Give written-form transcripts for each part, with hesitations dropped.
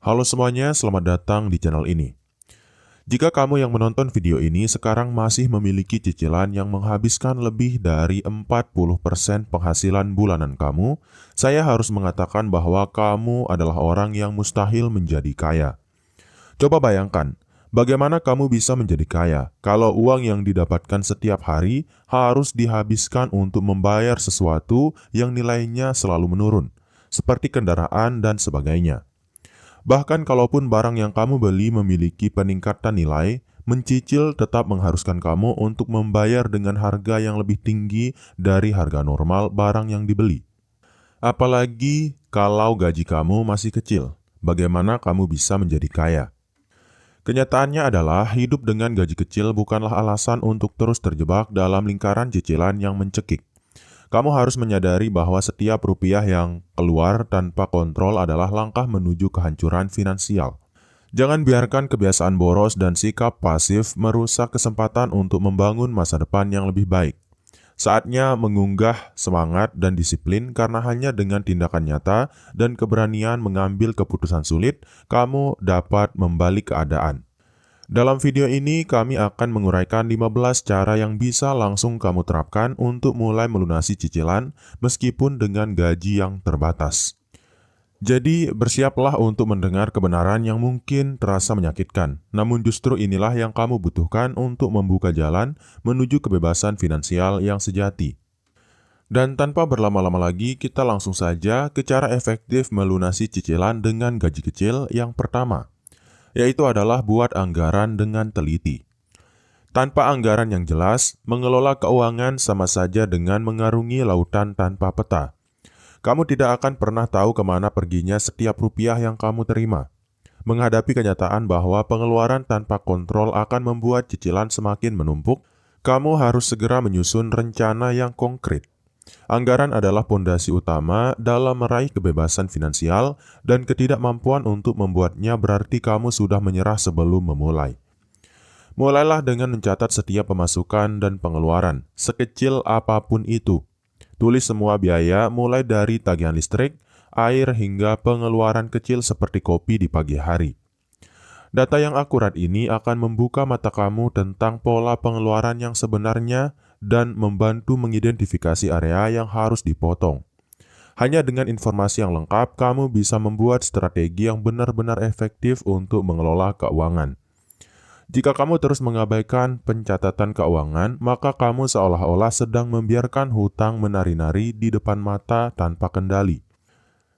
Halo semuanya, selamat datang di channel ini. Jika kamu yang menonton video ini sekarang masih memiliki cicilan yang menghabiskan lebih dari 40% penghasilan bulanan kamu, saya harus mengatakan bahwa kamu adalah orang yang mustahil menjadi kaya. Coba bayangkan, bagaimana kamu bisa menjadi kaya kalau uang yang didapatkan setiap hari harus dihabiskan untuk membayar sesuatu yang nilainya selalu menurun, seperti kendaraan dan sebagainya. Bahkan kalaupun barang yang kamu beli memiliki peningkatan nilai, mencicil tetap mengharuskan kamu untuk membayar dengan harga yang lebih tinggi dari harga normal barang yang dibeli. Apalagi kalau gaji kamu masih kecil, bagaimana kamu bisa menjadi kaya? Kenyataannya adalah hidup dengan gaji kecil bukanlah alasan untuk terus terjebak dalam lingkaran cicilan yang mencekik. Kamu harus menyadari bahwa setiap rupiah yang keluar tanpa kontrol adalah langkah menuju kehancuran finansial. Jangan biarkan kebiasaan boros dan sikap pasif merusak kesempatan untuk membangun masa depan yang lebih baik. Saatnya mengunggah semangat dan disiplin karena hanya dengan tindakan nyata dan keberanian mengambil keputusan sulit, kamu dapat membalik keadaan. Dalam video ini, kami akan menguraikan 15 cara yang bisa langsung kamu terapkan untuk mulai melunasi cicilan meskipun dengan gaji yang terbatas. Jadi, bersiaplah untuk mendengar kebenaran yang mungkin terasa menyakitkan, namun justru inilah yang kamu butuhkan untuk membuka jalan menuju kebebasan finansial yang sejati. Dan tanpa berlama-lama lagi, kita langsung saja ke cara efektif melunasi cicilan dengan gaji kecil yang pertama, yaitu adalah buat anggaran dengan teliti. Tanpa anggaran yang jelas, mengelola keuangan sama saja dengan mengarungi lautan tanpa peta. Kamu tidak akan pernah tahu kemana perginya setiap rupiah yang kamu terima. Menghadapi kenyataan bahwa pengeluaran tanpa kontrol akan membuat cicilan semakin menumpuk, kamu harus segera menyusun rencana yang konkret. Anggaran adalah pondasi utama dalam meraih kebebasan finansial, dan ketidakmampuan untuk membuatnya berarti kamu sudah menyerah sebelum memulai. Mulailah dengan mencatat setiap pemasukan dan pengeluaran, sekecil apapun itu. Tulis semua biaya mulai dari tagihan listrik, air hingga pengeluaran kecil seperti kopi di pagi hari. Data yang akurat ini akan membuka mata kamu tentang pola pengeluaran yang sebenarnya dan membantu mengidentifikasi area yang harus dipotong. Hanya dengan informasi yang lengkap, kamu bisa membuat strategi yang benar-benar efektif untuk mengelola keuangan. Jika kamu terus mengabaikan pencatatan keuangan, maka kamu seolah-olah sedang membiarkan hutang menari-nari di depan mata tanpa kendali.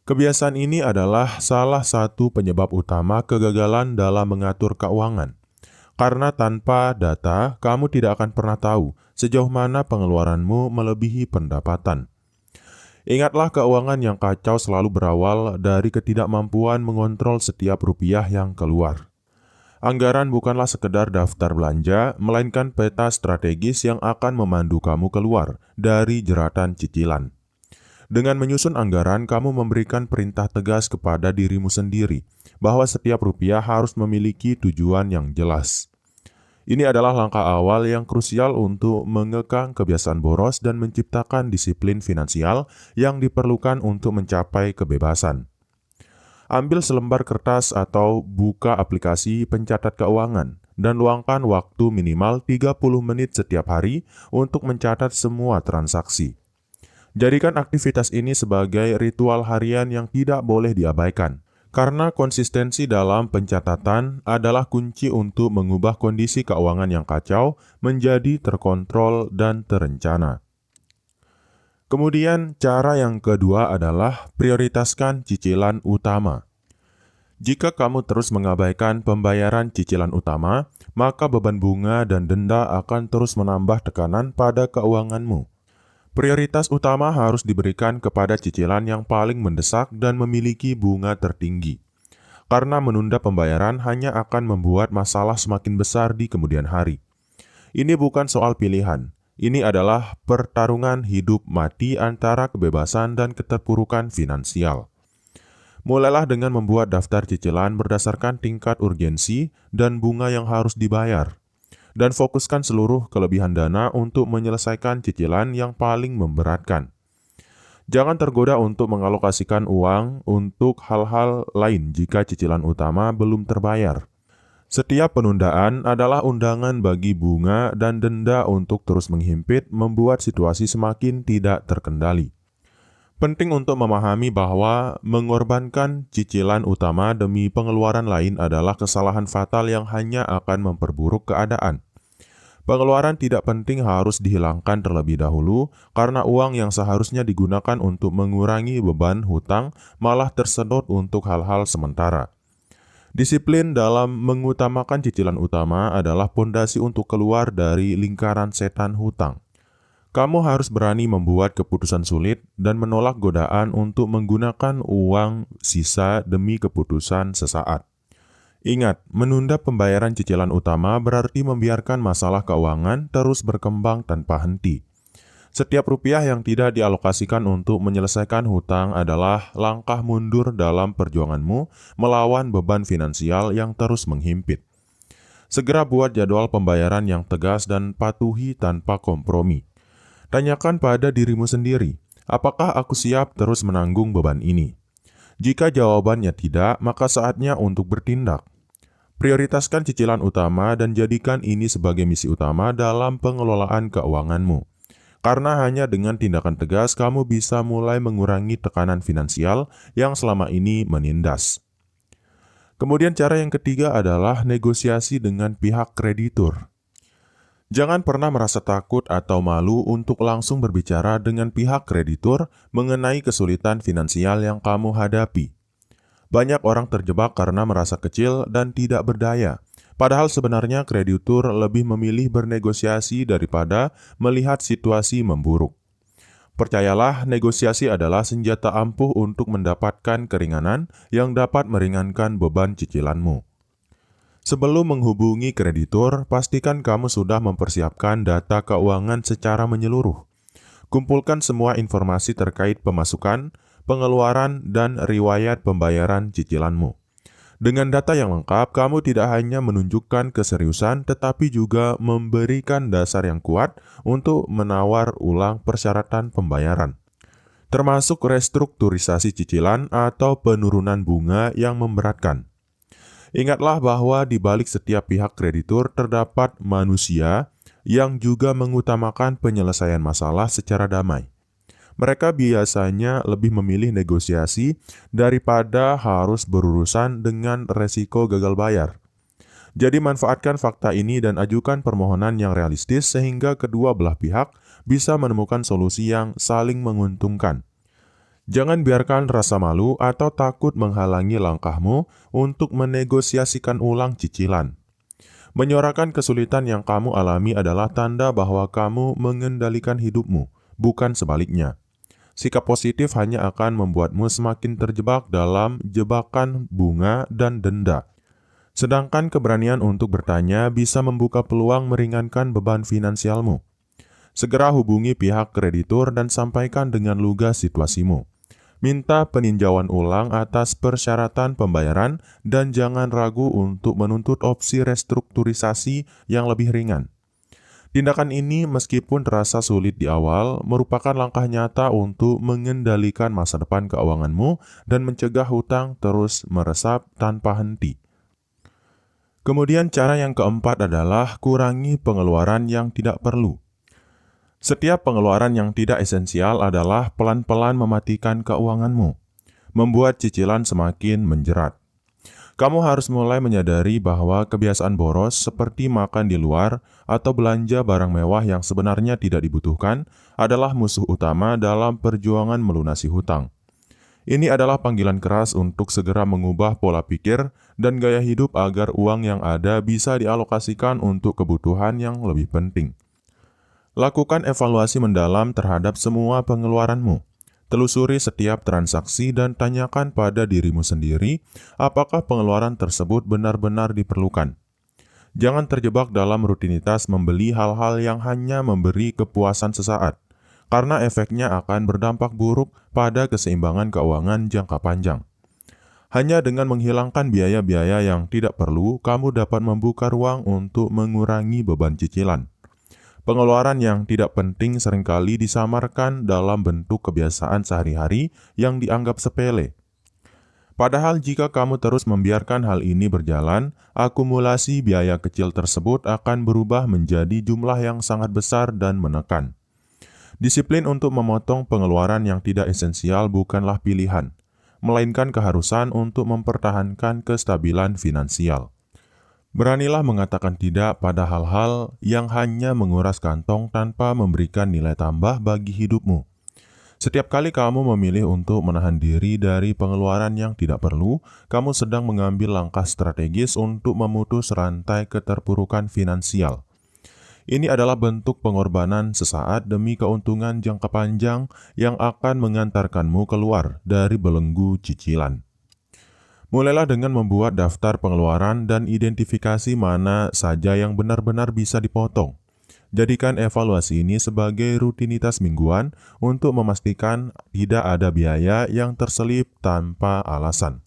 Kebiasaan ini adalah salah satu penyebab utama kegagalan dalam mengatur keuangan. Karena tanpa data, kamu tidak akan pernah tahu sejauh mana pengeluaranmu melebihi pendapatan. Ingatlah, keuangan yang kacau selalu berawal dari ketidakmampuan mengontrol setiap rupiah yang keluar. Anggaran bukanlah sekedar daftar belanja, melainkan peta strategis yang akan memandu kamu keluar dari jeratan cicilan. Dengan menyusun anggaran, kamu memberikan perintah tegas kepada dirimu sendiri bahwa setiap rupiah harus memiliki tujuan yang jelas. Ini adalah langkah awal yang krusial untuk mengekang kebiasaan boros dan menciptakan disiplin finansial yang diperlukan untuk mencapai kebebasan. Ambil selembar kertas atau buka aplikasi pencatat keuangan dan luangkan waktu minimal 30 menit setiap hari untuk mencatat semua transaksi. Jadikan aktivitas ini sebagai ritual harian yang tidak boleh diabaikan, karena konsistensi dalam pencatatan adalah kunci untuk mengubah kondisi keuangan yang kacau menjadi terkontrol dan terencana. Kemudian, cara yang kedua adalah prioritaskan cicilan utama. Jika kamu terus mengabaikan pembayaran cicilan utama, maka beban bunga dan denda akan terus menambah tekanan pada keuanganmu. Prioritas utama harus diberikan kepada cicilan yang paling mendesak dan memiliki bunga tertinggi. Karena menunda pembayaran hanya akan membuat masalah semakin besar di kemudian hari. Ini bukan soal pilihan. Ini adalah pertarungan hidup mati antara kebebasan dan keterpurukan finansial. Mulailah dengan membuat daftar cicilan berdasarkan tingkat urgensi dan bunga yang harus dibayar, dan fokuskan seluruh kelebihan dana untuk menyelesaikan cicilan yang paling memberatkan. Jangan tergoda untuk mengalokasikan uang untuk hal-hal lain jika cicilan utama belum terbayar. Setiap penundaan adalah undangan bagi bunga dan denda untuk terus menghimpit, membuat situasi semakin tidak terkendali. Penting untuk memahami bahwa mengorbankan cicilan utama demi pengeluaran lain adalah kesalahan fatal yang hanya akan memperburuk keadaan. Pengeluaran tidak penting harus dihilangkan terlebih dahulu karena uang yang seharusnya digunakan untuk mengurangi beban hutang malah tersedot untuk hal-hal sementara. Disiplin dalam mengutamakan cicilan utama adalah pondasi untuk keluar dari lingkaran setan hutang. Kamu harus berani membuat keputusan sulit dan menolak godaan untuk menggunakan uang sisa demi keputusan sesaat. Ingat, menunda pembayaran cicilan utama berarti membiarkan masalah keuangan terus berkembang tanpa henti. Setiap rupiah yang tidak dialokasikan untuk menyelesaikan hutang adalah langkah mundur dalam perjuanganmu melawan beban finansial yang terus menghimpit. Segera buat jadwal pembayaran yang tegas dan patuhi tanpa kompromi. Tanyakan pada dirimu sendiri, apakah aku siap terus menanggung beban ini? Jika jawabannya tidak, maka saatnya untuk bertindak. Prioritaskan cicilan utama dan jadikan ini sebagai misi utama dalam pengelolaan keuanganmu. Karena hanya dengan tindakan tegas, kamu bisa mulai mengurangi tekanan finansial yang selama ini menindas. Kemudian cara yang ketiga adalah negosiasi dengan pihak kreditur. Jangan pernah merasa takut atau malu untuk langsung berbicara dengan pihak kreditur mengenai kesulitan finansial yang kamu hadapi. Banyak orang terjebak karena merasa kecil dan tidak berdaya. Padahal sebenarnya kreditur lebih memilih bernegosiasi daripada melihat situasi memburuk. Percayalah, negosiasi adalah senjata ampuh untuk mendapatkan keringanan yang dapat meringankan beban cicilanmu. Sebelum menghubungi kreditur, pastikan kamu sudah mempersiapkan data keuangan secara menyeluruh. Kumpulkan semua informasi terkait pemasukan, pengeluaran, dan riwayat pembayaran cicilanmu. Dengan data yang lengkap, kamu tidak hanya menunjukkan keseriusan, tetapi juga memberikan dasar yang kuat untuk menawar ulang persyaratan pembayaran, termasuk restrukturisasi cicilan atau penurunan bunga yang memberatkan. Ingatlah bahwa di balik setiap pihak kreditur terdapat manusia yang juga mengutamakan penyelesaian masalah secara damai. Mereka biasanya lebih memilih negosiasi daripada harus berurusan dengan resiko gagal bayar. Jadi manfaatkan fakta ini dan ajukan permohonan yang realistis sehingga kedua belah pihak bisa menemukan solusi yang saling menguntungkan. Jangan biarkan rasa malu atau takut menghalangi langkahmu untuk menegosiasikan ulang cicilan. Menyuarakan kesulitan yang kamu alami adalah tanda bahwa kamu mengendalikan hidupmu, bukan sebaliknya. Sikap positif hanya akan membuatmu semakin terjebak dalam jebakan bunga dan denda. Sedangkan keberanian untuk bertanya bisa membuka peluang meringankan beban finansialmu. Segera hubungi pihak kreditur dan sampaikan dengan lugas situasimu. Minta peninjauan ulang atas persyaratan pembayaran dan jangan ragu untuk menuntut opsi restrukturisasi yang lebih ringan. Tindakan ini meskipun terasa sulit di awal, merupakan langkah nyata untuk mengendalikan masa depan keuanganmu dan mencegah hutang terus meresap tanpa henti. Kemudian cara yang keempat adalah kurangi pengeluaran yang tidak perlu. Setiap pengeluaran yang tidak esensial adalah pelan-pelan mematikan keuanganmu, membuat cicilan semakin menjerat. Kamu harus mulai menyadari bahwa kebiasaan boros seperti makan di luar atau belanja barang mewah yang sebenarnya tidak dibutuhkan adalah musuh utama dalam perjuangan melunasi hutang. Ini adalah panggilan keras untuk segera mengubah pola pikir dan gaya hidup agar uang yang ada bisa dialokasikan untuk kebutuhan yang lebih penting. Lakukan evaluasi mendalam terhadap semua pengeluaranmu. Telusuri setiap transaksi dan tanyakan pada dirimu sendiri apakah pengeluaran tersebut benar-benar diperlukan. Jangan terjebak dalam rutinitas membeli hal-hal yang hanya memberi kepuasan sesaat, karena efeknya akan berdampak buruk pada keseimbangan keuangan jangka panjang. Hanya dengan menghilangkan biaya-biaya yang tidak perlu, kamu dapat membuka ruang untuk mengurangi beban cicilan. Pengeluaran yang tidak penting seringkali disamarkan dalam bentuk kebiasaan sehari-hari yang dianggap sepele. Padahal jika kamu terus membiarkan hal ini berjalan, akumulasi biaya kecil tersebut akan berubah menjadi jumlah yang sangat besar dan menekan. Disiplin untuk memotong pengeluaran yang tidak esensial bukanlah pilihan, melainkan keharusan untuk mempertahankan kestabilan finansial. Beranilah mengatakan tidak pada hal-hal yang hanya menguras kantong tanpa memberikan nilai tambah bagi hidupmu. Setiap kali kamu memilih untuk menahan diri dari pengeluaran yang tidak perlu, kamu sedang mengambil langkah strategis untuk memutus rantai keterpurukan finansial. Ini adalah bentuk pengorbanan sesaat demi keuntungan jangka panjang yang akan mengantarkanmu keluar dari belenggu cicilan. Mulailah dengan membuat daftar pengeluaran dan identifikasi mana saja yang benar-benar bisa dipotong. Jadikan evaluasi ini sebagai rutinitas mingguan untuk memastikan tidak ada biaya yang terselip tanpa alasan.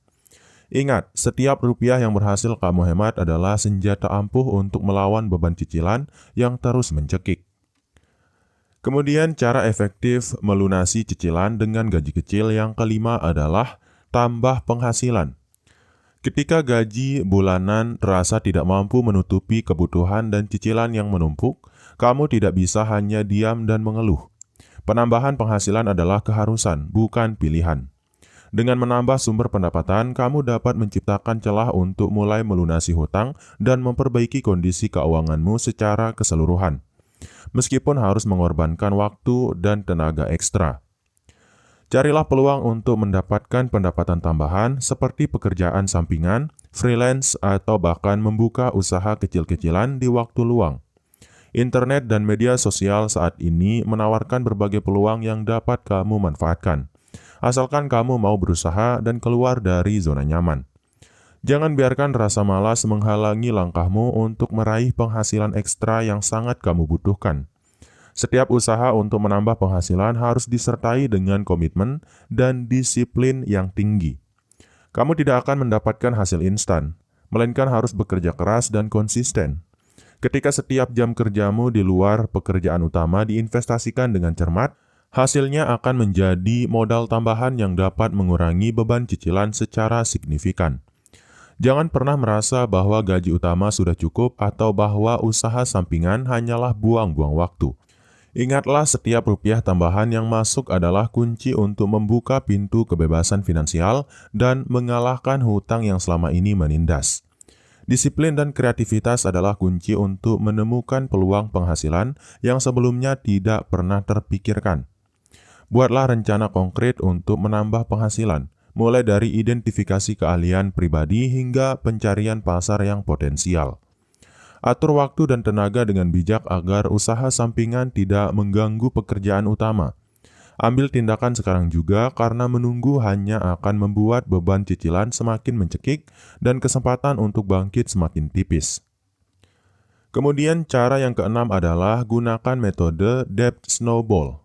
Ingat, setiap rupiah yang berhasil kamu hemat adalah senjata ampuh untuk melawan beban cicilan yang terus mencekik. Kemudian, cara efektif melunasi cicilan dengan gaji kecil yang kelima adalah tambah penghasilan. Ketika gaji bulanan terasa tidak mampu menutupi kebutuhan dan cicilan yang menumpuk, kamu tidak bisa hanya diam dan mengeluh. Penambahan penghasilan adalah keharusan, bukan pilihan. Dengan menambah sumber pendapatan, kamu dapat menciptakan celah untuk mulai melunasi hutang dan memperbaiki kondisi keuanganmu secara keseluruhan, meskipun harus mengorbankan waktu dan tenaga ekstra. Carilah peluang untuk mendapatkan pendapatan tambahan seperti pekerjaan sampingan, freelance, atau bahkan membuka usaha kecil-kecilan di waktu luang. Internet dan media sosial saat ini menawarkan berbagai peluang yang dapat kamu manfaatkan, asalkan kamu mau berusaha dan keluar dari zona nyaman. Jangan biarkan rasa malas menghalangi langkahmu untuk meraih penghasilan ekstra yang sangat kamu butuhkan. Setiap usaha untuk menambah penghasilan harus disertai dengan komitmen dan disiplin yang tinggi. Kamu tidak akan mendapatkan hasil instan, melainkan harus bekerja keras dan konsisten. Ketika setiap jam kerjamu di luar pekerjaan utama diinvestasikan dengan cermat, hasilnya akan menjadi modal tambahan yang dapat mengurangi beban cicilan secara signifikan. Jangan pernah merasa bahwa gaji utama sudah cukup atau bahwa usaha sampingan hanyalah buang-buang waktu. Ingatlah, setiap rupiah tambahan yang masuk adalah kunci untuk membuka pintu kebebasan finansial dan mengalahkan hutang yang selama ini menindas. Disiplin dan kreativitas adalah kunci untuk menemukan peluang penghasilan yang sebelumnya tidak pernah terpikirkan. Buatlah rencana konkret untuk menambah penghasilan, mulai dari identifikasi keahlian pribadi hingga pencarian pasar yang potensial. Atur waktu dan tenaga dengan bijak agar usaha sampingan tidak mengganggu pekerjaan utama. Ambil tindakan sekarang juga, karena menunggu hanya akan membuat beban cicilan semakin mencekik dan kesempatan untuk bangkit semakin tipis. Kemudian cara yang keenam adalah gunakan metode debt snowball.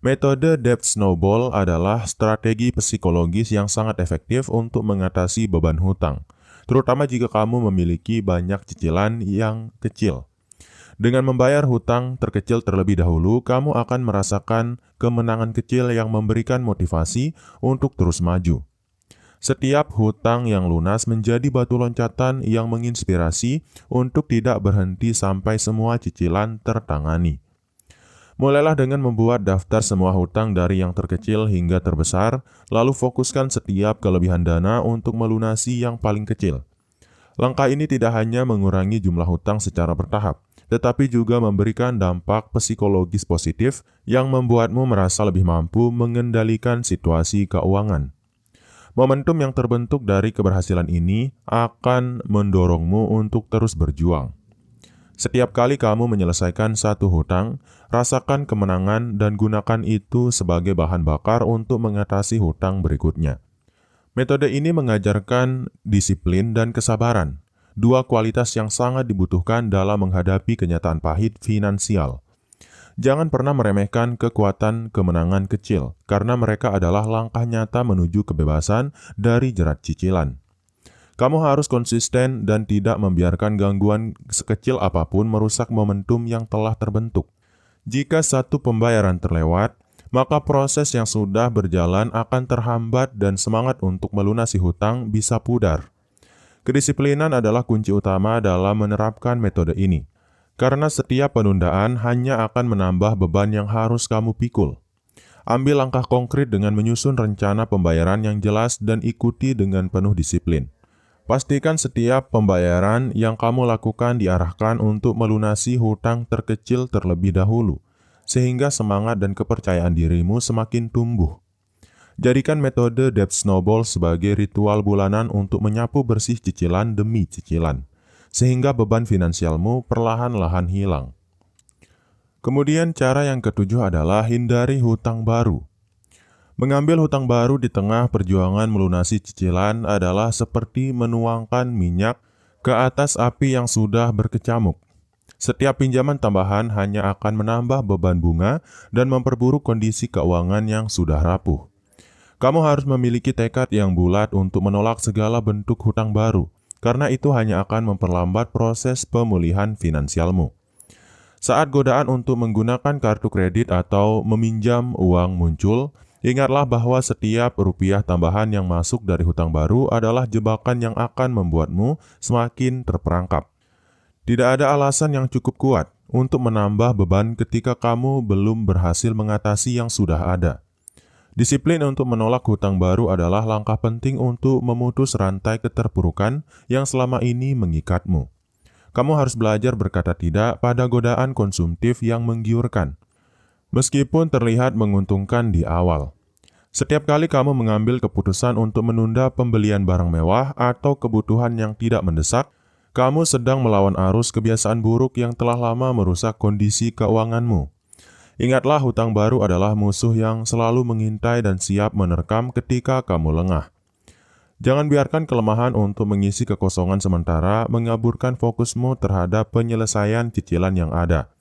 Metode debt snowball adalah strategi psikologis yang sangat efektif untuk mengatasi beban hutang, terutama jika kamu memiliki banyak cicilan yang kecil. Dengan membayar hutang terkecil terlebih dahulu, kamu akan merasakan kemenangan kecil yang memberikan motivasi untuk terus maju. Setiap hutang yang lunas menjadi batu loncatan yang menginspirasi untuk tidak berhenti sampai semua cicilan tertangani. Mulailah dengan membuat daftar semua hutang dari yang terkecil hingga terbesar, lalu fokuskan setiap kelebihan dana untuk melunasi yang paling kecil. Langkah ini tidak hanya mengurangi jumlah hutang secara bertahap, tetapi juga memberikan dampak psikologis positif yang membuatmu merasa lebih mampu mengendalikan situasi keuangan. Momentum yang terbentuk dari keberhasilan ini akan mendorongmu untuk terus berjuang. Setiap kali kamu menyelesaikan satu hutang, rasakan kemenangan dan gunakan itu sebagai bahan bakar untuk mengatasi hutang berikutnya. Metode ini mengajarkan disiplin dan kesabaran, dua kualitas yang sangat dibutuhkan dalam menghadapi kenyataan pahit finansial. Jangan pernah meremehkan kekuatan kemenangan kecil, karena mereka adalah langkah nyata menuju kebebasan dari jerat cicilan. Kamu harus konsisten dan tidak membiarkan gangguan sekecil apapun merusak momentum yang telah terbentuk. Jika satu pembayaran terlewat, maka proses yang sudah berjalan akan terhambat dan semangat untuk melunasi hutang bisa pudar. Kedisiplinan adalah kunci utama dalam menerapkan metode ini, karena setiap penundaan hanya akan menambah beban yang harus kamu pikul. Ambil langkah konkret dengan menyusun rencana pembayaran yang jelas dan ikuti dengan penuh disiplin. Pastikan setiap pembayaran yang kamu lakukan diarahkan untuk melunasi hutang terkecil terlebih dahulu, sehingga semangat dan kepercayaan dirimu semakin tumbuh. Jadikan metode debt snowball sebagai ritual bulanan untuk menyapu bersih cicilan demi cicilan, sehingga beban finansialmu perlahan-lahan hilang. Kemudian cara yang ketujuh adalah hindari hutang baru. Mengambil hutang baru di tengah perjuangan melunasi cicilan adalah seperti menuangkan minyak ke atas api yang sudah berkecamuk. Setiap pinjaman tambahan hanya akan menambah beban bunga dan memperburuk kondisi keuangan yang sudah rapuh. Kamu harus memiliki tekad yang bulat untuk menolak segala bentuk hutang baru, karena itu hanya akan memperlambat proses pemulihan finansialmu. Saat godaan untuk menggunakan kartu kredit atau meminjam uang muncul, ingatlah bahwa setiap rupiah tambahan yang masuk dari hutang baru adalah jebakan yang akan membuatmu semakin terperangkap. Tidak ada alasan yang cukup kuat untuk menambah beban ketika kamu belum berhasil mengatasi yang sudah ada. Disiplin untuk menolak hutang baru adalah langkah penting untuk memutus rantai keterpurukan yang selama ini mengikatmu. Kamu harus belajar berkata tidak pada godaan konsumtif yang menggiurkan, meskipun terlihat menguntungkan di awal. Setiap kali kamu mengambil keputusan untuk menunda pembelian barang mewah atau kebutuhan yang tidak mendesak, kamu sedang melawan arus kebiasaan buruk yang telah lama merusak kondisi keuanganmu. Ingatlah, hutang baru adalah musuh yang selalu mengintai dan siap menerkam ketika kamu lengah. Jangan biarkan kelemahan untuk mengisi kekosongan sementara mengaburkan fokusmu terhadap penyelesaian cicilan yang ada.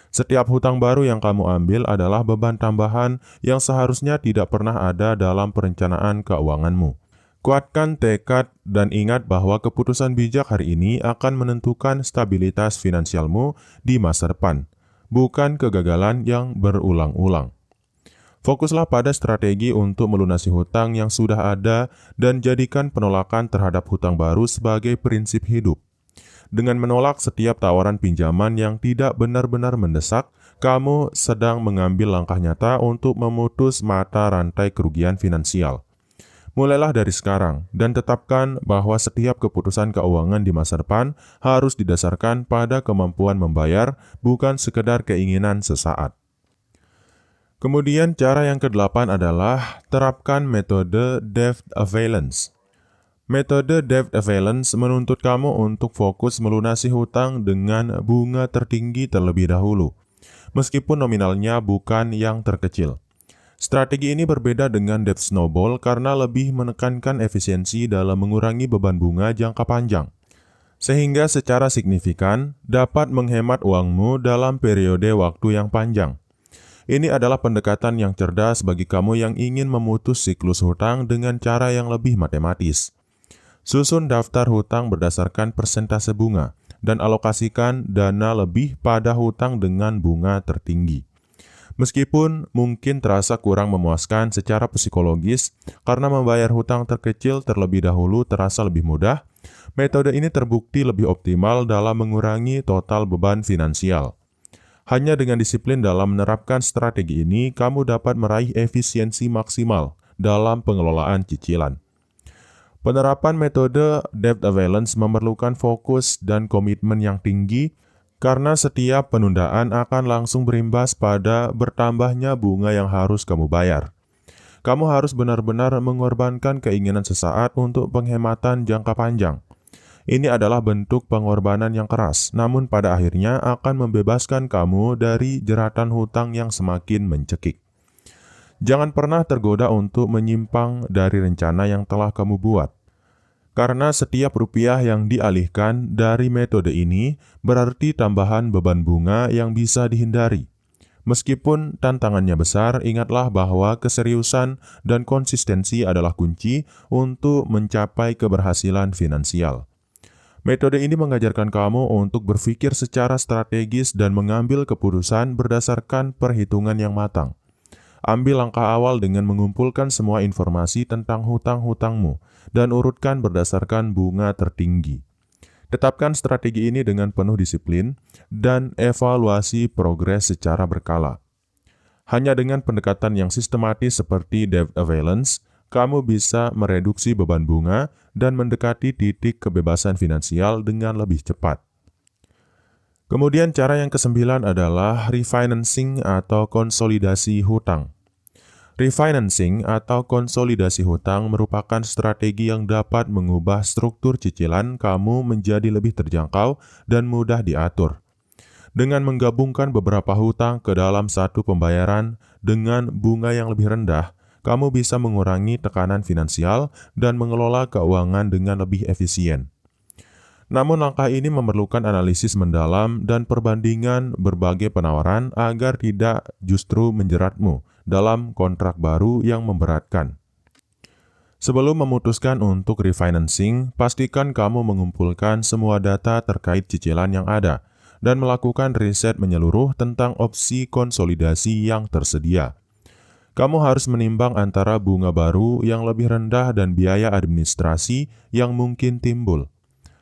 Setiap hutang baru yang kamu ambil adalah beban tambahan yang seharusnya tidak pernah ada dalam perencanaan keuanganmu. Kuatkan tekad dan ingat bahwa keputusan bijak hari ini akan menentukan stabilitas finansialmu di masa depan, bukan kegagalan yang berulang-ulang. Fokuslah pada strategi untuk melunasi hutang yang sudah ada dan jadikan penolakan terhadap hutang baru sebagai prinsip hidup. Dengan menolak setiap tawaran pinjaman yang tidak benar-benar mendesak, kamu sedang mengambil langkah nyata untuk memutus mata rantai kerugian finansial. Mulailah dari sekarang dan tetapkan bahwa setiap keputusan keuangan di masa depan harus didasarkan pada kemampuan membayar, bukan sekedar keinginan sesaat. Kemudian cara yang ke-8 adalah terapkan metode debt avoidance. Metode debt avoidance menuntut kamu untuk fokus melunasi hutang dengan bunga tertinggi terlebih dahulu, meskipun nominalnya bukan yang terkecil. Strategi ini berbeda dengan debt snowball karena lebih menekankan efisiensi dalam mengurangi beban bunga jangka panjang, sehingga secara signifikan dapat menghemat uangmu dalam periode waktu yang panjang. Ini adalah pendekatan yang cerdas bagi kamu yang ingin memutus siklus hutang dengan cara yang lebih matematis. Susun daftar hutang berdasarkan persentase bunga dan alokasikan dana lebih pada hutang dengan bunga tertinggi. Meskipun mungkin terasa kurang memuaskan secara psikologis karena membayar hutang terkecil terlebih dahulu terasa lebih mudah, metode ini terbukti lebih optimal dalam mengurangi total beban finansial. Hanya dengan disiplin dalam menerapkan strategi ini, kamu dapat meraih efisiensi maksimal dalam pengelolaan cicilan. Penerapan metode debt avoidance memerlukan fokus dan komitmen yang tinggi, karena setiap penundaan akan langsung berimbas pada bertambahnya bunga yang harus kamu bayar. Kamu harus benar-benar mengorbankan keinginan sesaat untuk penghematan jangka panjang. Ini adalah bentuk pengorbanan yang keras, namun pada akhirnya akan membebaskan kamu dari jeratan hutang yang semakin mencekik. Jangan pernah tergoda untuk menyimpang dari rencana yang telah kamu buat, karena setiap rupiah yang dialihkan dari metode ini berarti tambahan beban bunga yang bisa dihindari. Meskipun tantangannya besar, ingatlah bahwa keseriusan dan konsistensi adalah kunci untuk mencapai keberhasilan finansial. Metode ini mengajarkan kamu untuk berpikir secara strategis dan mengambil keputusan berdasarkan perhitungan yang matang. Ambil langkah awal dengan mengumpulkan semua informasi tentang hutang-hutangmu dan urutkan berdasarkan bunga tertinggi. Tetapkan strategi ini dengan penuh disiplin dan evaluasi progres secara berkala. Hanya dengan pendekatan yang sistematis seperti debt avoidance, kamu bisa mereduksi beban bunga dan mendekati titik kebebasan finansial dengan lebih cepat. Kemudian cara yang kesembilan adalah refinancing atau konsolidasi hutang. Refinancing atau konsolidasi hutang merupakan strategi yang dapat mengubah struktur cicilan kamu menjadi lebih terjangkau dan mudah diatur. Dengan menggabungkan beberapa hutang ke dalam satu pembayaran dengan bunga yang lebih rendah, kamu bisa mengurangi tekanan finansial dan mengelola keuangan dengan lebih efisien. Namun langkah ini memerlukan analisis mendalam dan perbandingan berbagai penawaran agar tidak justru menjeratmu dalam kontrak baru yang memberatkan. Sebelum memutuskan untuk refinancing, pastikan kamu mengumpulkan semua data terkait cicilan yang ada dan melakukan riset menyeluruh tentang opsi konsolidasi yang tersedia. Kamu harus menimbang antara bunga baru yang lebih rendah dan biaya administrasi yang mungkin timbul.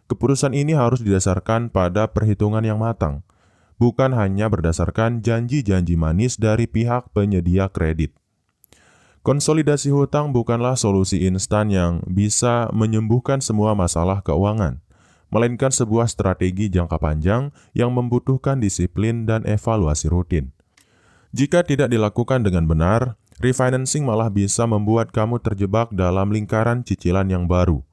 Keputusan ini harus didasarkan pada perhitungan yang matang, bukan hanya berdasarkan janji-janji manis dari pihak penyedia kredit. Konsolidasi hutang bukanlah solusi instan yang bisa menyembuhkan semua masalah keuangan, melainkan sebuah strategi jangka panjang yang membutuhkan disiplin dan evaluasi rutin. Jika tidak dilakukan dengan benar, refinancing malah bisa membuat kamu terjebak dalam lingkaran cicilan yang baru.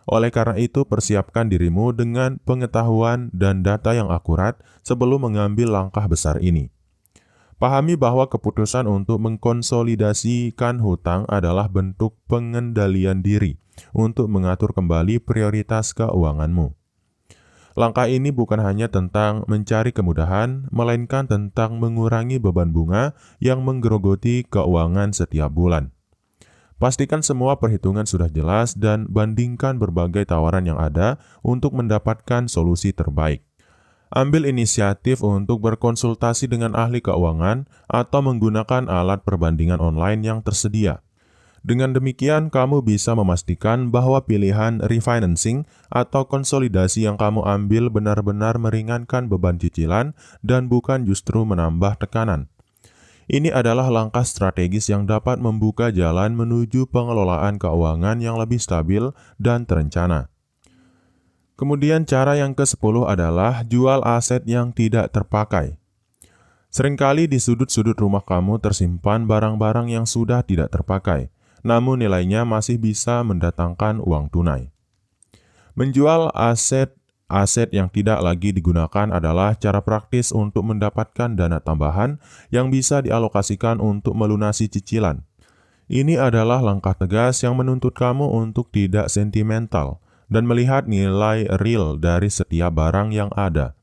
Oleh karena itu, persiapkan dirimu dengan pengetahuan dan data yang akurat sebelum mengambil langkah besar ini. Pahami bahwa keputusan untuk mengkonsolidasikan hutang adalah bentuk pengendalian diri untuk mengatur kembali prioritas keuanganmu. Langkah ini bukan hanya tentang mencari kemudahan, melainkan tentang mengurangi beban bunga yang menggerogoti keuangan setiap bulan. Pastikan semua perhitungan sudah jelas dan bandingkan berbagai tawaran yang ada untuk mendapatkan solusi terbaik. Ambil inisiatif untuk berkonsultasi dengan ahli keuangan atau menggunakan alat perbandingan online yang tersedia. Dengan demikian, kamu bisa memastikan bahwa pilihan refinancing atau konsolidasi yang kamu ambil benar-benar meringankan beban cicilan dan bukan justru menambah tekanan. Ini adalah langkah strategis yang dapat membuka jalan menuju pengelolaan keuangan yang lebih stabil dan terencana. Kemudian cara yang ke-10 adalah jual aset yang tidak terpakai. Seringkali di sudut-sudut rumah kamu tersimpan barang-barang yang sudah tidak terpakai, namun nilainya masih bisa mendatangkan uang tunai. Menjual aset yang tidak lagi digunakan adalah cara praktis untuk mendapatkan dana tambahan yang bisa dialokasikan untuk melunasi cicilan. Ini adalah langkah tegas yang menuntut kamu untuk tidak sentimental dan melihat nilai real dari setiap barang yang ada.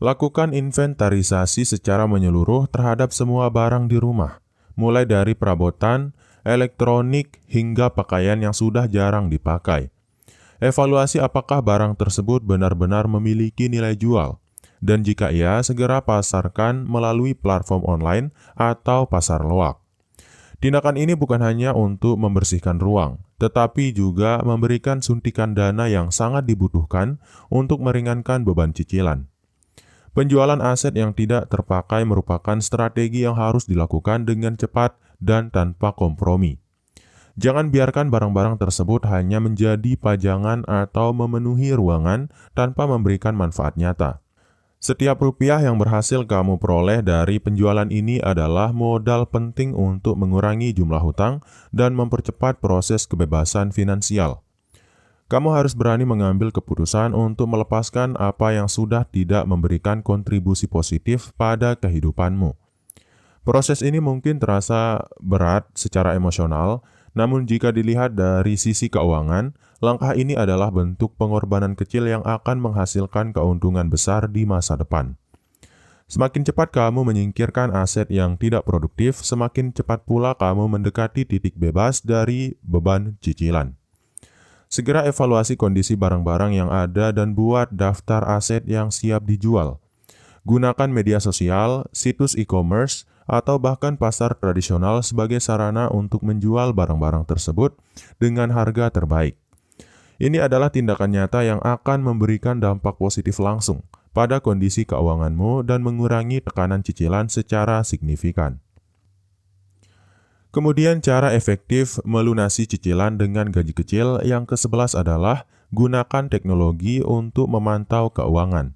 Lakukan inventarisasi secara menyeluruh terhadap semua barang di rumah, mulai dari perabotan, elektronik, hingga pakaian yang sudah jarang dipakai. Evaluasi apakah barang tersebut benar-benar memiliki nilai jual, dan jika iya, segera pasarkan melalui platform online atau pasar loak. Tindakan ini bukan hanya untuk membersihkan ruang, tetapi juga memberikan suntikan dana yang sangat dibutuhkan untuk meringankan beban cicilan. Penjualan aset yang tidak terpakai merupakan strategi yang harus dilakukan dengan cepat dan tanpa kompromi. Jangan biarkan barang-barang tersebut hanya menjadi pajangan atau memenuhi ruangan tanpa memberikan manfaat nyata. Setiap rupiah yang berhasil kamu peroleh dari penjualan ini adalah modal penting untuk mengurangi jumlah hutang dan mempercepat proses kebebasan finansial. Kamu harus berani mengambil keputusan untuk melepaskan apa yang sudah tidak memberikan kontribusi positif pada kehidupanmu. Proses ini mungkin terasa berat secara emosional, namun jika dilihat dari sisi keuangan, langkah ini adalah bentuk pengorbanan kecil yang akan menghasilkan keuntungan besar di masa depan. Semakin cepat kamu menyingkirkan aset yang tidak produktif, semakin cepat pula kamu mendekati titik bebas dari beban cicilan. Segera evaluasi kondisi barang-barang yang ada dan buat daftar aset yang siap dijual. Gunakan media sosial, situs e-commerce, atau bahkan pasar tradisional sebagai sarana untuk menjual barang-barang tersebut dengan harga terbaik. Ini adalah tindakan nyata yang akan memberikan dampak positif langsung pada kondisi keuanganmu dan mengurangi tekanan cicilan secara signifikan. Kemudian cara efektif melunasi cicilan dengan gaji kecil yang ke-11 adalah gunakan teknologi untuk memantau keuangan.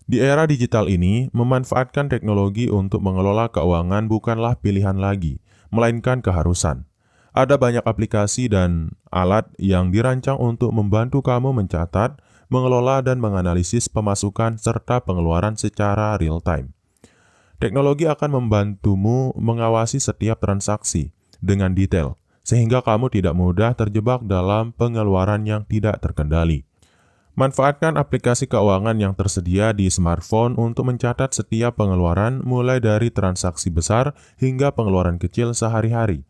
Di era digital ini, memanfaatkan teknologi untuk mengelola keuangan bukanlah pilihan lagi, melainkan keharusan. Ada banyak aplikasi dan alat yang dirancang untuk membantu kamu mencatat, mengelola dan menganalisis pemasukan serta pengeluaran secara real-time. Teknologi akan membantumu mengawasi setiap transaksi dengan detail, sehingga kamu tidak mudah terjebak dalam pengeluaran yang tidak terkendali. Manfaatkan aplikasi keuangan yang tersedia di smartphone untuk mencatat setiap pengeluaran mulai dari transaksi besar hingga pengeluaran kecil sehari-hari.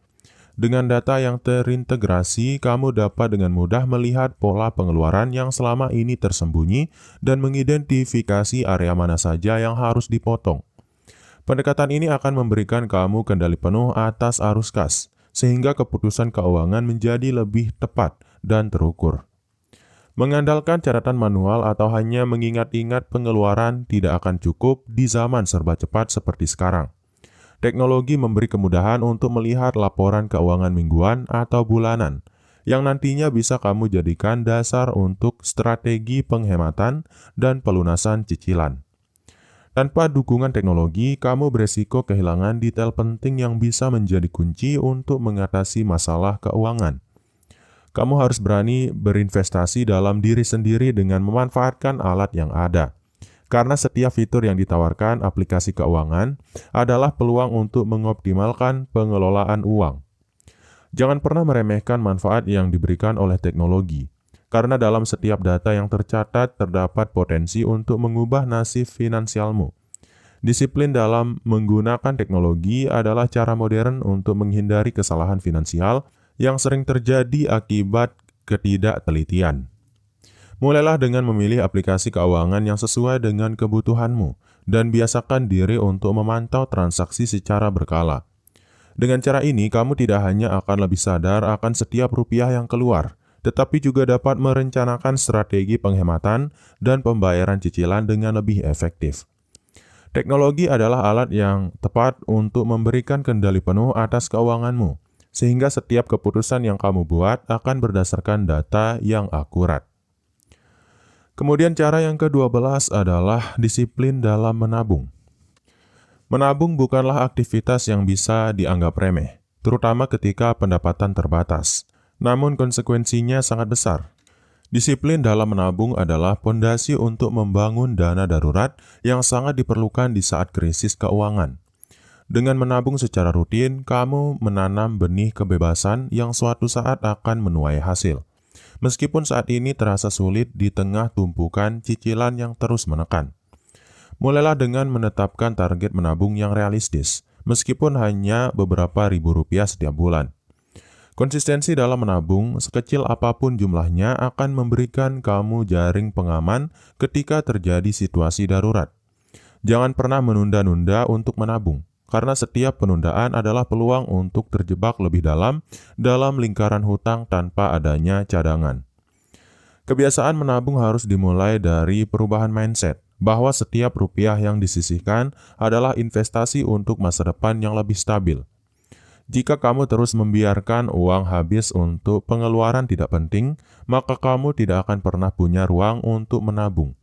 Dengan data yang terintegrasi, kamu dapat dengan mudah melihat pola pengeluaran yang selama ini tersembunyi dan mengidentifikasi area mana saja yang harus dipotong. Pendekatan ini akan memberikan kamu kendali penuh atas arus kas, sehingga keputusan keuangan menjadi lebih tepat dan terukur. Mengandalkan catatan manual atau hanya mengingat-ingat pengeluaran tidak akan cukup di zaman serba cepat seperti sekarang. Teknologi memberi kemudahan untuk melihat laporan keuangan mingguan atau bulanan, yang nantinya bisa kamu jadikan dasar untuk strategi penghematan dan pelunasan cicilan. Tanpa dukungan teknologi, kamu beresiko kehilangan detail penting yang bisa menjadi kunci untuk mengatasi masalah keuangan. Kamu harus berani berinvestasi dalam diri sendiri dengan memanfaatkan alat yang ada. Karena setiap fitur yang ditawarkan aplikasi keuangan adalah peluang untuk mengoptimalkan pengelolaan uang. Jangan pernah meremehkan manfaat yang diberikan oleh teknologi, karena dalam setiap data yang tercatat terdapat potensi untuk mengubah nasib finansialmu. Disiplin dalam menggunakan teknologi adalah cara modern untuk menghindari kesalahan finansial yang sering terjadi akibat ketidaktelitian. Mulailah dengan memilih aplikasi keuangan yang sesuai dengan kebutuhanmu dan biasakan diri untuk memantau transaksi secara berkala. Dengan cara ini, kamu tidak hanya akan lebih sadar akan setiap rupiah yang keluar, tetapi juga dapat merencanakan strategi penghematan dan pembayaran cicilan dengan lebih efektif. Teknologi adalah alat yang tepat untuk memberikan kendali penuh atas keuanganmu, sehingga setiap keputusan yang kamu buat akan berdasarkan data yang akurat. Kemudian cara yang ke-12 adalah disiplin dalam menabung. Menabung bukanlah aktivitas yang bisa dianggap remeh, terutama ketika pendapatan terbatas. Namun konsekuensinya sangat besar. Disiplin dalam menabung adalah pondasi untuk membangun dana darurat yang sangat diperlukan di saat krisis keuangan. Dengan menabung secara rutin, kamu menanam benih kebebasan yang suatu saat akan menuai hasil. Meskipun saat ini terasa sulit di tengah tumpukan cicilan yang terus menekan. Mulailah dengan menetapkan target menabung yang realistis, meskipun hanya beberapa ribu rupiah setiap bulan. Konsistensi dalam menabung, sekecil apapun jumlahnya, akan memberikan kamu jaring pengaman ketika terjadi situasi darurat. Jangan pernah menunda-nunda untuk menabung, karena setiap penundaan adalah peluang untuk terjebak lebih dalam lingkaran hutang tanpa adanya cadangan. Kebiasaan menabung harus dimulai dari perubahan mindset, bahwa setiap rupiah yang disisihkan adalah investasi untuk masa depan yang lebih stabil. Jika kamu terus membiarkan uang habis untuk pengeluaran tidak penting, maka kamu tidak akan pernah punya ruang untuk menabung.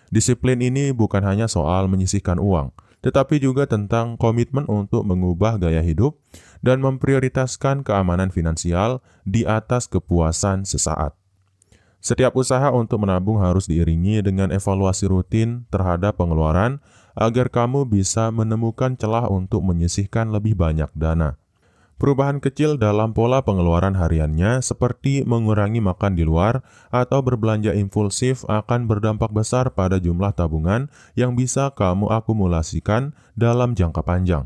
Disiplin ini bukan hanya soal menyisihkan uang, tetapi juga tentang komitmen untuk mengubah gaya hidup dan memprioritaskan keamanan finansial di atas kepuasan sesaat. Setiap usaha untuk menabung harus diiringi dengan evaluasi rutin terhadap pengeluaran agar kamu bisa menemukan celah untuk menyisihkan lebih banyak dana. Perubahan kecil dalam pola pengeluaran hariannya seperti mengurangi makan di luar atau berbelanja impulsif akan berdampak besar pada jumlah tabungan yang bisa kamu akumulasikan dalam jangka panjang.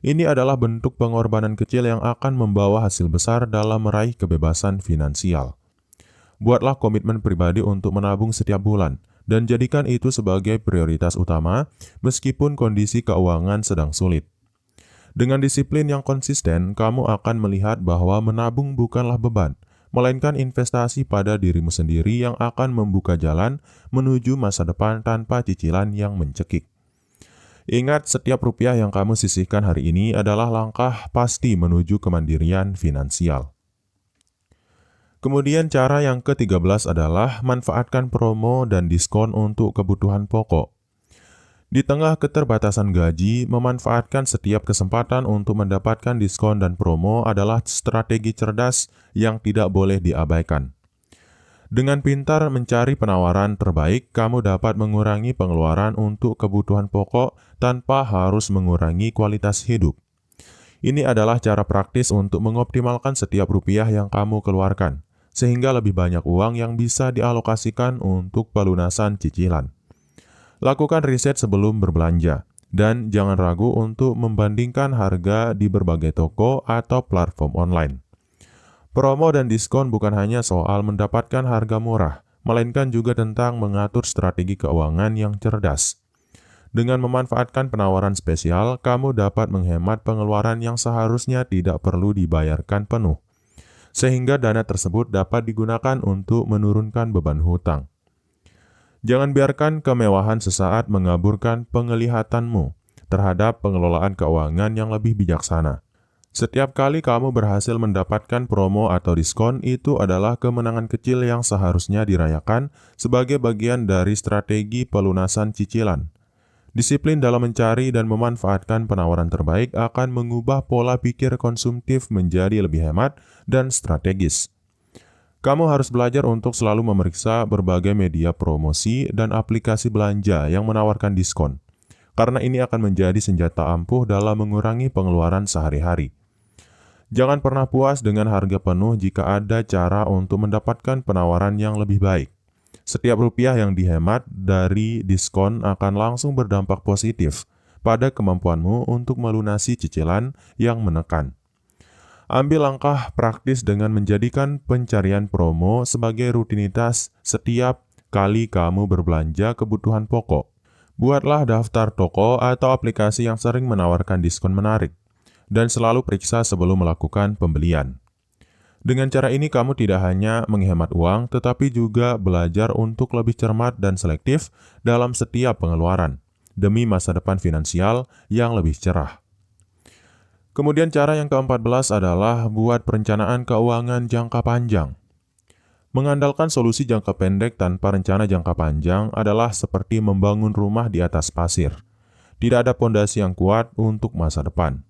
Ini adalah bentuk pengorbanan kecil yang akan membawa hasil besar dalam meraih kebebasan finansial. Buatlah komitmen pribadi untuk menabung setiap bulan dan jadikan itu sebagai prioritas utama meskipun kondisi keuangan sedang sulit. Dengan disiplin yang konsisten, kamu akan melihat bahwa menabung bukanlah beban, melainkan investasi pada dirimu sendiri yang akan membuka jalan menuju masa depan tanpa cicilan yang mencekik. Ingat, setiap rupiah yang kamu sisihkan hari ini adalah langkah pasti menuju kemandirian finansial. Kemudian cara yang ke-13 adalah manfaatkan promo dan diskon untuk kebutuhan pokok. Di tengah keterbatasan gaji, memanfaatkan setiap kesempatan untuk mendapatkan diskon dan promo adalah strategi cerdas yang tidak boleh diabaikan. Dengan pintar mencari penawaran terbaik, kamu dapat mengurangi pengeluaran untuk kebutuhan pokok tanpa harus mengurangi kualitas hidup. Ini adalah cara praktis untuk mengoptimalkan setiap rupiah yang kamu keluarkan, sehingga lebih banyak uang yang bisa dialokasikan untuk pelunasan cicilan. Lakukan riset sebelum berbelanja, dan jangan ragu untuk membandingkan harga di berbagai toko atau platform online. Promo dan diskon bukan hanya soal mendapatkan harga murah, melainkan juga tentang mengatur strategi keuangan yang cerdas. Dengan memanfaatkan penawaran spesial, kamu dapat menghemat pengeluaran yang seharusnya tidak perlu dibayarkan penuh, sehingga dana tersebut dapat digunakan untuk menurunkan beban hutang. Jangan biarkan kemewahan sesaat mengaburkan penglihatanmu terhadap pengelolaan keuangan yang lebih bijaksana. Setiap kali kamu berhasil mendapatkan promo atau diskon, itu adalah kemenangan kecil yang seharusnya dirayakan sebagai bagian dari strategi pelunasan cicilan. Disiplin dalam mencari dan memanfaatkan penawaran terbaik akan mengubah pola pikir konsumtif menjadi lebih hemat dan strategis. Kamu harus belajar untuk selalu memeriksa berbagai media promosi dan aplikasi belanja yang menawarkan diskon, karena ini akan menjadi senjata ampuh dalam mengurangi pengeluaran sehari-hari. Jangan pernah puas dengan harga penuh jika ada cara untuk mendapatkan penawaran yang lebih baik. Setiap rupiah yang dihemat dari diskon akan langsung berdampak positif pada kemampuanmu untuk melunasi cicilan yang menekan. Ambil langkah praktis dengan menjadikan pencarian promo sebagai rutinitas setiap kali kamu berbelanja kebutuhan pokok. Buatlah daftar toko atau aplikasi yang sering menawarkan diskon menarik, dan selalu periksa sebelum melakukan pembelian. Dengan cara ini kamu tidak hanya menghemat uang, tetapi juga belajar untuk lebih cermat dan selektif dalam setiap pengeluaran, demi masa depan finansial yang lebih cerah. Kemudian cara yang ke-14 adalah buat perencanaan keuangan jangka panjang. Mengandalkan solusi jangka pendek tanpa rencana jangka panjang adalah seperti membangun rumah di atas pasir. Tidak ada pondasi yang kuat untuk masa depan.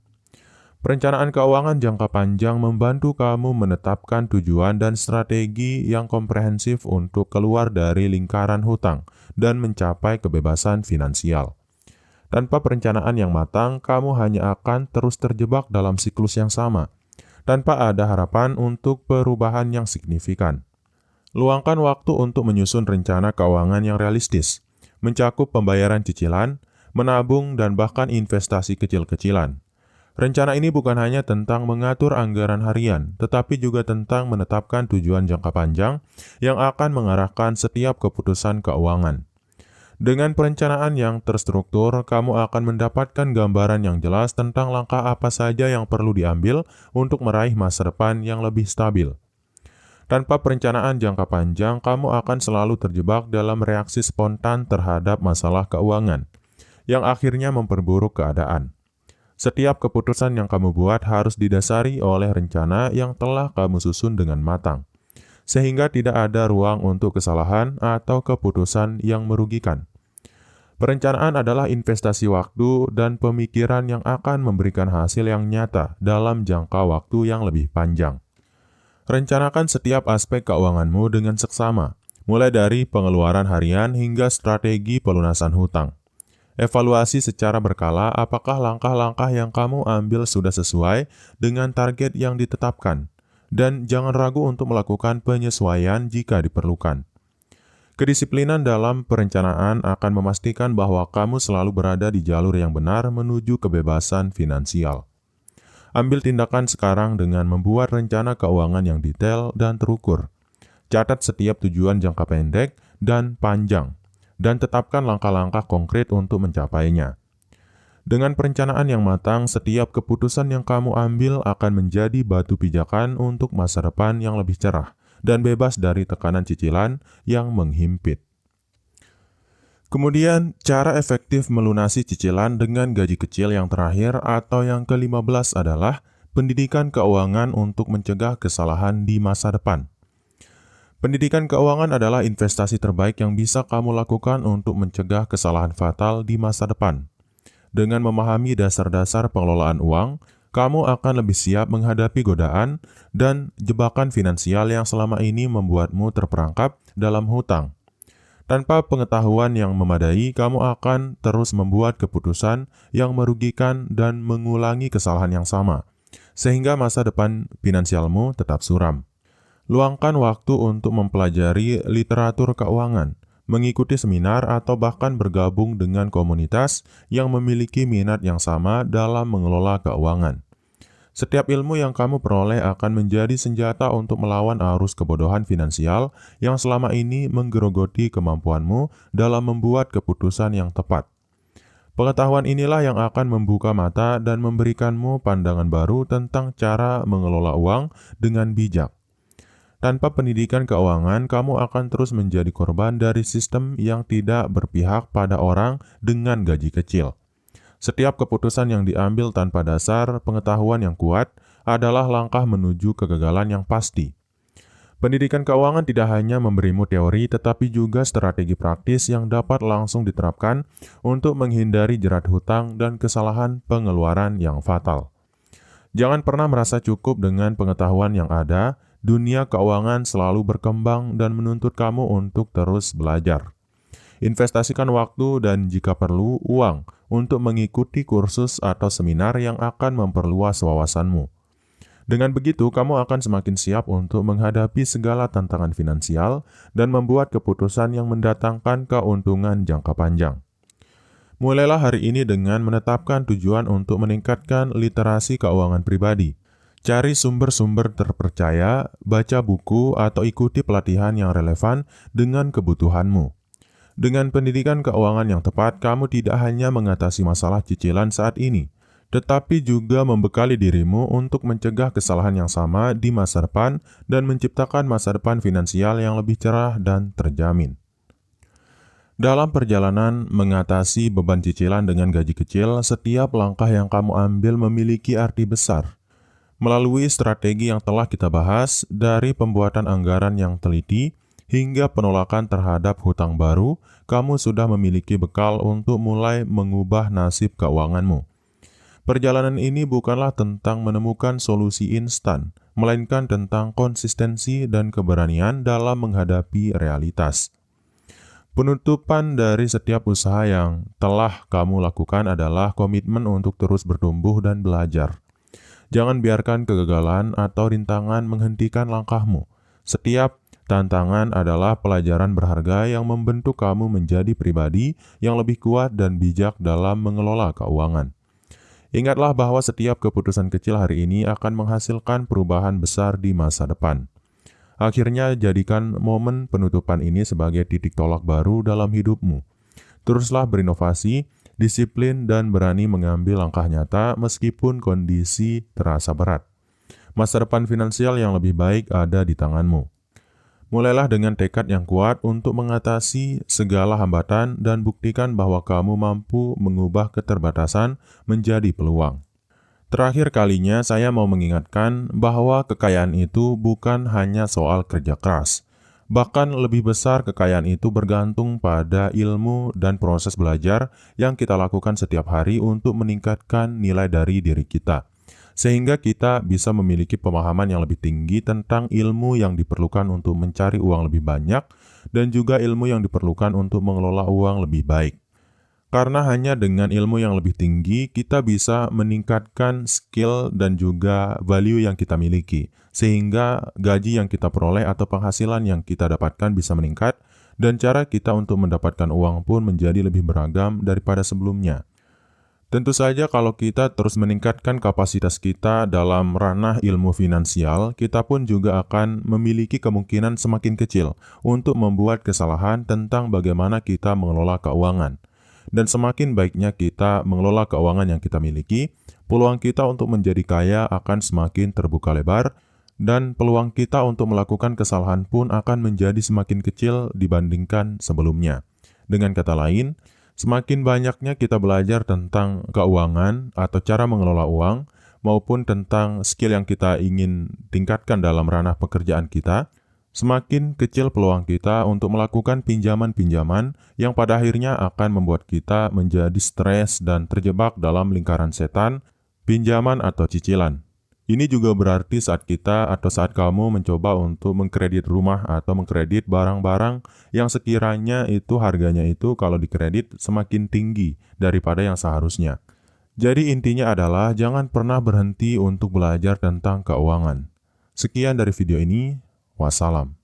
Perencanaan keuangan jangka panjang membantu kamu menetapkan tujuan dan strategi yang komprehensif untuk keluar dari lingkaran hutang dan mencapai kebebasan finansial. Tanpa perencanaan yang matang, kamu hanya akan terus terjebak dalam siklus yang sama, tanpa ada harapan untuk perubahan yang signifikan. Luangkan waktu untuk menyusun rencana keuangan yang realistis, mencakup pembayaran cicilan, menabung, dan bahkan investasi kecil-kecilan. Rencana ini bukan hanya tentang mengatur anggaran harian, tetapi juga tentang menetapkan tujuan jangka panjang yang akan mengarahkan setiap keputusan keuangan. Dengan perencanaan yang terstruktur, kamu akan mendapatkan gambaran yang jelas tentang langkah apa saja yang perlu diambil untuk meraih masa depan yang lebih stabil. Tanpa perencanaan jangka panjang, kamu akan selalu terjebak dalam reaksi spontan terhadap masalah keuangan, yang akhirnya memperburuk keadaan. Setiap keputusan yang kamu buat harus didasari oleh rencana yang telah kamu susun dengan matang, sehingga tidak ada ruang untuk kesalahan atau keputusan yang merugikan. Perencanaan adalah investasi waktu dan pemikiran yang akan memberikan hasil yang nyata dalam jangka waktu yang lebih panjang. Rencanakan setiap aspek keuanganmu dengan seksama, mulai dari pengeluaran harian hingga strategi pelunasan hutang. Evaluasi secara berkala apakah langkah-langkah yang kamu ambil sudah sesuai dengan target yang ditetapkan, dan jangan ragu untuk melakukan penyesuaian jika diperlukan. Kedisiplinan dalam perencanaan akan memastikan bahwa kamu selalu berada di jalur yang benar menuju kebebasan finansial. Ambil tindakan sekarang dengan membuat rencana keuangan yang detail dan terukur. Catat setiap tujuan jangka pendek dan panjang, dan tetapkan langkah-langkah konkret untuk mencapainya. Dengan perencanaan yang matang, setiap keputusan yang kamu ambil akan menjadi batu pijakan untuk masa depan yang lebih cerah dan bebas dari tekanan cicilan yang menghimpit. Kemudian, cara efektif melunasi cicilan dengan gaji kecil yang terakhir atau yang ke-15 adalah pendidikan keuangan untuk mencegah kesalahan di masa depan. Pendidikan keuangan adalah investasi terbaik yang bisa kamu lakukan untuk mencegah kesalahan fatal di masa depan. Dengan memahami dasar-dasar pengelolaan uang, kamu akan lebih siap menghadapi godaan dan jebakan finansial yang selama ini membuatmu terperangkap dalam hutang. Tanpa pengetahuan yang memadai, kamu akan terus membuat keputusan yang merugikan dan mengulangi kesalahan yang sama, sehingga masa depan finansialmu tetap suram. Luangkan waktu untuk mempelajari literatur keuangan, mengikuti seminar, atau bahkan bergabung dengan komunitas yang memiliki minat yang sama dalam mengelola keuangan. Setiap ilmu yang kamu peroleh akan menjadi senjata untuk melawan arus kebodohan finansial yang selama ini menggerogoti kemampuanmu dalam membuat keputusan yang tepat. Pengetahuan inilah yang akan membuka mata dan memberikanmu pandangan baru tentang cara mengelola uang dengan bijak. Tanpa pendidikan keuangan, kamu akan terus menjadi korban dari sistem yang tidak berpihak pada orang dengan gaji kecil. Setiap keputusan yang diambil tanpa dasar pengetahuan yang kuat adalah langkah menuju kegagalan yang pasti. Pendidikan keuangan tidak hanya memberimu teori, tetapi juga strategi praktis yang dapat langsung diterapkan untuk menghindari jerat hutang dan kesalahan pengeluaran yang fatal. Jangan pernah merasa cukup dengan pengetahuan yang ada. Dunia keuangan selalu berkembang dan menuntut kamu untuk terus belajar. Investasikan waktu dan jika perlu, uang untuk mengikuti kursus atau seminar yang akan memperluas wawasanmu. Dengan begitu, kamu akan semakin siap untuk menghadapi segala tantangan finansial dan membuat keputusan yang mendatangkan keuntungan jangka panjang. Mulailah hari ini dengan menetapkan tujuan untuk meningkatkan literasi keuangan pribadi. Cari sumber-sumber terpercaya, baca buku, atau ikuti pelatihan yang relevan dengan kebutuhanmu. Dengan pendidikan keuangan yang tepat, kamu tidak hanya mengatasi masalah cicilan saat ini, tetapi juga membekali dirimu untuk mencegah kesalahan yang sama di masa depan dan menciptakan masa depan finansial yang lebih cerah dan terjamin. Dalam perjalanan mengatasi beban cicilan dengan gaji kecil, setiap langkah yang kamu ambil memiliki arti besar. Melalui strategi yang telah kita bahas, dari pembuatan anggaran yang teliti hingga penolakan terhadap hutang baru, kamu sudah memiliki bekal untuk mulai mengubah nasib keuanganmu. Perjalanan ini bukanlah tentang menemukan solusi instan, melainkan tentang konsistensi dan keberanian dalam menghadapi realitas. Penutupan dari setiap usaha yang telah kamu lakukan adalah komitmen untuk terus bertumbuh dan belajar. Jangan biarkan kegagalan atau rintangan menghentikan langkahmu. Setiap tantangan adalah pelajaran berharga yang membentuk kamu menjadi pribadi yang lebih kuat dan bijak dalam mengelola keuangan. Ingatlah bahwa setiap keputusan kecil hari ini akan menghasilkan perubahan besar di masa depan. Akhirnya, jadikan momen penutupan ini sebagai titik tolak baru dalam hidupmu. Teruslah berinovasi, disiplin, dan berani mengambil langkah nyata meskipun kondisi terasa berat. Masa depan finansial yang lebih baik ada di tanganmu. Mulailah dengan tekad yang kuat untuk mengatasi segala hambatan dan buktikan bahwa kamu mampu mengubah keterbatasan menjadi peluang. Terakhir kalinya saya mau mengingatkan bahwa kekayaan itu bukan hanya soal kerja keras. Bahkan lebih besar kekayaan itu bergantung pada ilmu dan proses belajar yang kita lakukan setiap hari untuk meningkatkan nilai dari diri kita. Sehingga kita bisa memiliki pemahaman yang lebih tinggi tentang ilmu yang diperlukan untuk mencari uang lebih banyak dan juga ilmu yang diperlukan untuk mengelola uang lebih baik. Karena hanya dengan ilmu yang lebih tinggi, kita bisa meningkatkan skill dan juga value yang kita miliki. Sehingga gaji yang kita peroleh atau penghasilan yang kita dapatkan bisa meningkat, dan cara kita untuk mendapatkan uang pun menjadi lebih beragam daripada sebelumnya. Tentu saja kalau kita terus meningkatkan kapasitas kita dalam ranah ilmu finansial, kita pun juga akan memiliki kemungkinan semakin kecil untuk membuat kesalahan tentang bagaimana kita mengelola keuangan. Dan semakin baiknya kita mengelola keuangan yang kita miliki, peluang kita untuk menjadi kaya akan semakin terbuka lebar, dan peluang kita untuk melakukan kesalahan pun akan menjadi semakin kecil dibandingkan sebelumnya. Dengan kata lain, semakin banyaknya kita belajar tentang keuangan atau cara mengelola uang, maupun tentang skill yang kita ingin tingkatkan dalam ranah pekerjaan kita, semakin kecil peluang kita untuk melakukan pinjaman-pinjaman yang pada akhirnya akan membuat kita menjadi stres dan terjebak dalam lingkaran setan, pinjaman atau cicilan. Ini juga berarti saat kita atau saat kamu mencoba untuk mengkredit rumah atau mengkredit barang-barang yang sekiranya itu harganya itu kalau dikredit semakin tinggi daripada yang seharusnya. Jadi intinya adalah jangan pernah berhenti untuk belajar tentang keuangan. Sekian dari video ini, wassalam.